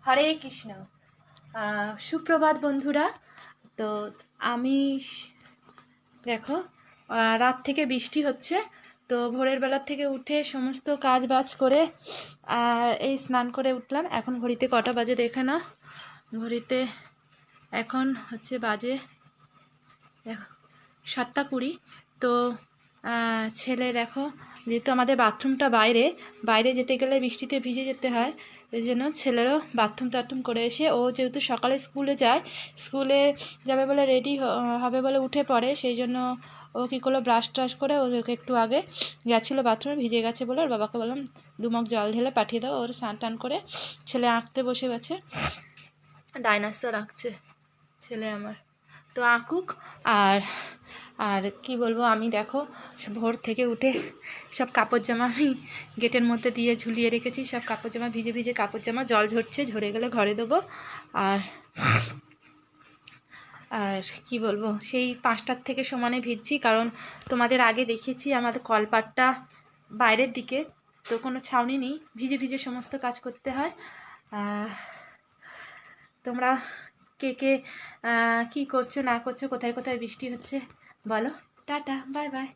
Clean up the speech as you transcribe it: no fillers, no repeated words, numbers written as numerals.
হরে কৃষ্ণ। সুপ্রভাত বন্ধুরা। তো আমি দেখো রাত থেকে বৃষ্টি হচ্ছে, তো ভোরের বেলার থেকে উঠে সমস্ত কাজ বাজ করে এই স্নান করে উঠলাম। এখন ঘড়িতে কটা বাজে দেখে না, ঘড়িতে এখন হচ্ছে বাজে 7:20। তো ছেলে দেখো, যেহেতু আমাদের বাথরুমটা বাইরে বাইরে যেতে গেলে বৃষ্টিতে ভিজে যেতে হয়, এই জন্য ছেলেরও বাথরুম টাথরুম করে এসে, ও যেহেতু সকালে স্কুলে যায়, স্কুলে যাবে বলে রেডি হবে বলে উঠে পড়ে, সেই জন্য ও কী করলো, ব্রাশ ট্রাশ করে ওকে একটু আগে গেছিলো বাথরুমে, ভিজে গেছে বলে ওর বাবাকে বললাম 2 মগ জল ঢেলে পাঠিয়ে দাও। ওর স্নান টান করে ছেলে আঁকতে বসে গেছে, ডাইনোসর আঁকছে ছেলে আমার। তো আঁকুক। আর আর কি বলবো, আমি দেখো ভোর থেকে উঠে সব কাপড় জামা আমি গেটের মধ্যে দিয়ে ঝুলিয়ে রেখেছি, সব কাপড় জামা ভিজে ভিজে কাপড় জামা, জল ঝরছে, ঝরে গেলে ঘরে দেবো। আর আর কি বলবো, সেই 5টার থেকে সমানে ভিজছি, কারণ তোমাদের আগে দেখিয়েছি আমাদের কলপাটটা বাইরের দিকে, তো কোনো ছাউনি নেই, ভিজে ভিজে সমস্ত কাজ করতে হয়। তোমরা কে কে কী করছো না করছো, কোথায় কোথায় বৃষ্টি হচ্ছে বলো। Tata, bye bye.